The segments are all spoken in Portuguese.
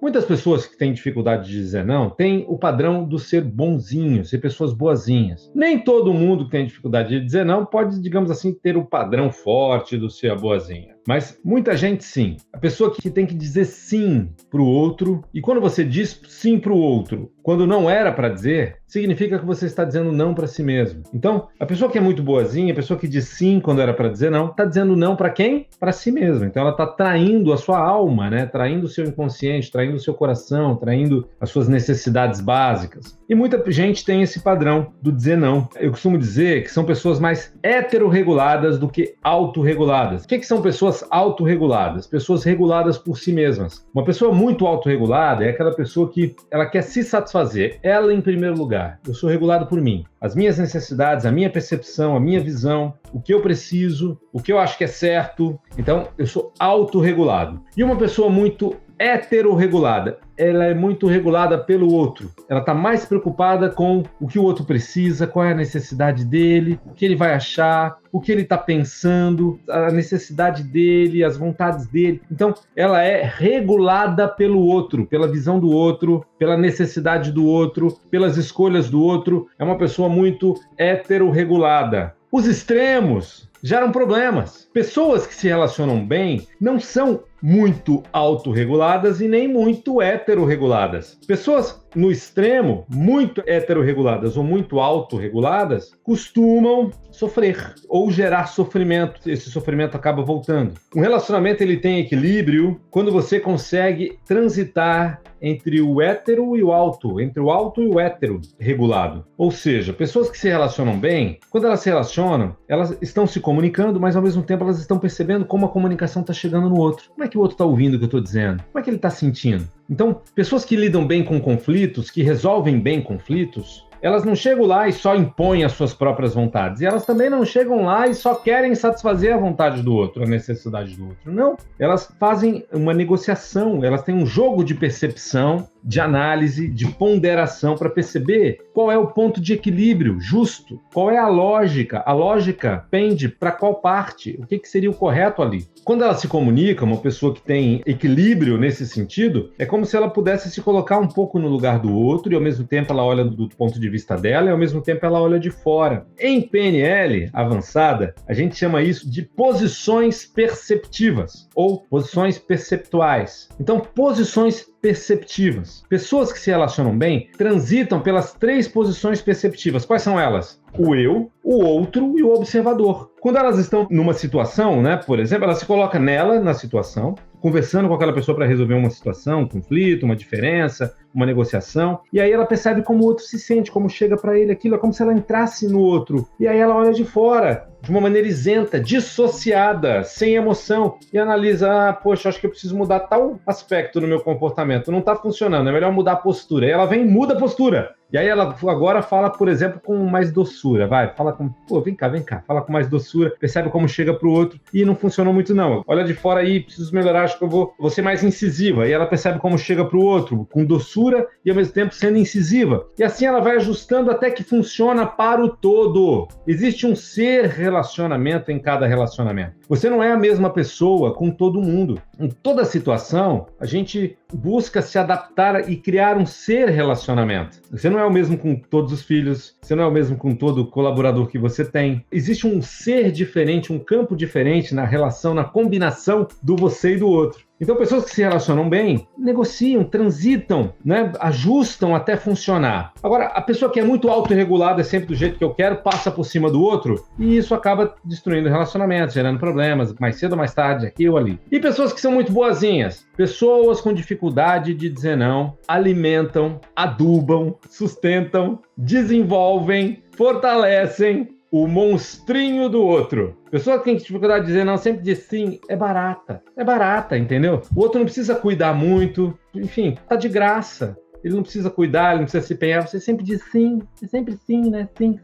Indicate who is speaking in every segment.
Speaker 1: Muitas pessoas que têm dificuldade de dizer não têm o padrão do ser bonzinho, ser pessoas boazinhas. Nem todo mundo que tem dificuldade de dizer não pode, digamos assim, ter o padrão forte do ser a boazinha. Mas muita gente sim. A pessoa que tem que dizer sim para o outro, e quando você diz sim para o outro, quando não era para dizer, significa que você está dizendo não para si mesmo. Então, a pessoa que é muito boazinha, a pessoa que diz sim quando era para dizer não, está dizendo não para quem? Para si mesma. Então, ela está traindo a sua alma, né? Traindo o seu inconsciente, traindo o seu coração, traindo as suas necessidades básicas. E muita gente tem esse padrão do dizer não. Eu costumo dizer que são pessoas mais heterorreguladas do que autorreguladas. O que são pessoas autorreguladas? Pessoas reguladas por si mesmas. Uma pessoa muito autorregulada é aquela pessoa que ela quer se satisfazer. Ela em primeiro lugar. Eu sou regulado por mim. As minhas necessidades, a minha percepção, a minha visão, o que eu preciso, o que eu acho que é certo. Então, eu sou autorregulado. E uma pessoa muito heterorregulada, ela é muito regulada pelo outro. Ela está mais preocupada com o que o outro precisa, qual é a necessidade dele, o que ele vai achar, o que ele está pensando, a necessidade dele, as vontades dele. Então, ela é regulada pelo outro, pela visão do outro, pela necessidade do outro, pelas escolhas do outro. É uma pessoa muito heterorregulada. Os extremos geram problemas. Pessoas que se relacionam bem não são muito autorreguladas e nem muito heterorreguladas. Pessoas no extremo, muito heterorreguladas ou muito autorreguladas, costumam sofrer ou gerar sofrimento. Esse sofrimento acaba voltando. Um relacionamento ele tem equilíbrio quando você consegue transitar entre o hétero e o alto, entre o alto e o hétero regulado. Ou seja, pessoas que se relacionam bem, quando elas se relacionam, elas estão se comunicando, mas ao mesmo tempo elas estão percebendo como a comunicação está chegando no outro. Como é que o outro está ouvindo o que eu estou dizendo? Como é que ele está sentindo? Então, pessoas que lidam bem com conflitos, que resolvem bem conflitos, elas não chegam lá e só impõem as suas próprias vontades. E elas também não chegam lá e só querem satisfazer a vontade do outro, a necessidade do outro. Não. Elas fazem uma negociação, elas têm um jogo de percepção, de análise, de ponderação para perceber qual é o ponto de equilíbrio justo, qual é a lógica. A lógica pende para qual parte, o que seria o correto ali. Quando ela se comunica, uma pessoa que tem equilíbrio nesse sentido, é como se ela pudesse se colocar um pouco no lugar do outro e ao mesmo tempo ela olha do ponto de vista dela e ao mesmo tempo ela olha de fora. Em PNL avançada, a gente chama isso de posições perceptivas ou posições perceptuais. Então, posições perceptivas. Pessoas que se relacionam bem transitam pelas 3 posições perceptivas. Quais são elas? O eu, o outro e o observador. Quando elas estão numa situação, né, por exemplo, ela se coloca nela, na situação, conversando com aquela pessoa para resolver uma situação, um conflito, uma diferença, uma negociação, e aí ela percebe como o outro se sente, como chega para ele aquilo, é como se ela entrasse no outro, e aí ela olha de fora, de uma maneira isenta, dissociada, sem emoção, e analisa, poxa, acho que eu preciso mudar tal aspecto no meu comportamento, não está funcionando, é melhor mudar a postura. Aí ela vem e muda a postura. E aí ela agora fala, por exemplo, com mais doçura, fala com, vem cá, fala com mais doçura, percebe como chega pro outro, e não funcionou muito não, olha de fora aí, preciso melhorar, acho que eu vou ser mais incisiva, e ela percebe como chega pro outro, com doçura e ao mesmo tempo sendo incisiva, e assim ela vai ajustando até que funciona para o todo. Existe um ser relacionamento em cada relacionamento. Você não é a mesma pessoa com todo mundo. Em toda situação, a gente busca se adaptar e criar um ser relacionamento. Você não é o mesmo com todos os filhos, você não é o mesmo com todo colaborador que você tem. Existe um ser diferente, um campo diferente na relação, na combinação do você e do outro. Então, pessoas que se relacionam bem, negociam, transitam, né? Ajustam até funcionar. Agora, a pessoa que é muito autorregulada, é sempre do jeito que eu quero, passa por cima do outro, e isso acaba destruindo relacionamentos, gerando problemas, mais cedo ou mais tarde, aqui ou ali. E pessoas que são muito boazinhas, pessoas com dificuldade de dizer não, alimentam, adubam, sustentam, desenvolvem, fortalecem o monstrinho do outro. Pessoa que tem dificuldade de dizer não, sempre diz sim, é barata, entendeu? O outro não precisa cuidar muito, enfim, tá de graça. Ele não precisa cuidar, ele não precisa se empenhar, você sempre diz sim, é sempre sim, né? Sim.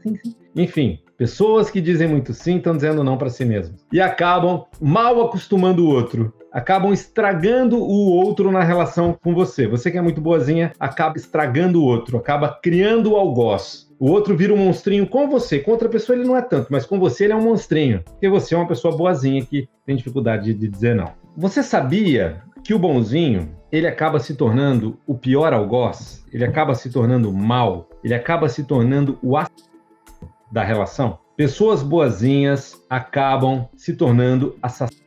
Speaker 1: Enfim, pessoas que dizem muito sim estão dizendo não para si mesmas. E acabam mal acostumando o outro. Acabam estragando o outro na relação com você. Você que é muito boazinha, acaba estragando o outro, acaba criando o algoz. O outro vira um monstrinho com você. Com outra pessoa ele não é tanto, mas com você ele é um monstrinho. Porque você é uma pessoa boazinha que tem dificuldade de dizer não. Você sabia que o bonzinho, ele acaba se tornando o pior algoz, ele acaba se tornando o mal, ele acaba se tornando o da relação. Pessoas boazinhas acabam se tornando assassinos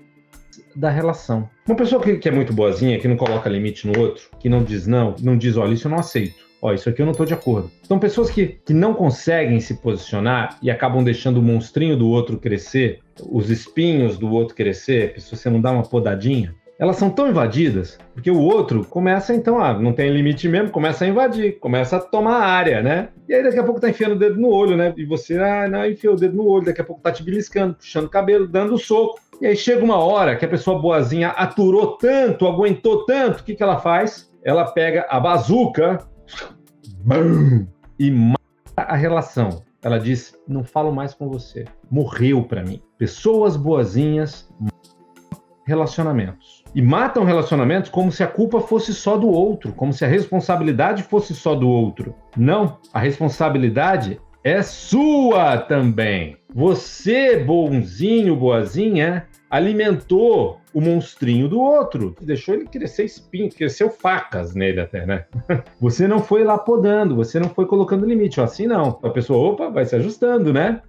Speaker 1: da relação. Uma pessoa que é muito boazinha, que não coloca limite no outro, que não diz não, que não diz, olha, isso eu não aceito. Ó, isso aqui eu não estou de acordo. São pessoas que não conseguem se posicionar e acabam deixando o monstrinho do outro crescer, os espinhos do outro crescer, se você não dá uma podadinha. Elas são tão invadidas, porque o outro começa, então, não tem limite mesmo, começa a invadir, começa a tomar a área, né? E aí daqui a pouco tá enfiando o dedo no olho, né? E você, não, enfiou o dedo no olho, daqui a pouco tá te beliscando, puxando o cabelo, dando soco. E aí chega uma hora que a pessoa boazinha aturou tanto, aguentou tanto, o que ela faz? Ela pega a bazuca e mata a relação. Ela diz, não falo mais com você. Morreu pra mim. Pessoas boazinhas relacionamentos. E matam relacionamentos como se a culpa fosse só do outro, como se a responsabilidade fosse só do outro. Não, a responsabilidade é sua também. Você, bonzinho, boazinha, alimentou o monstrinho do outro, deixou ele crescer espinho, cresceu facas nele até, né? Você não foi lá podando, você não foi colocando limite, assim não. A pessoa, vai se ajustando, né?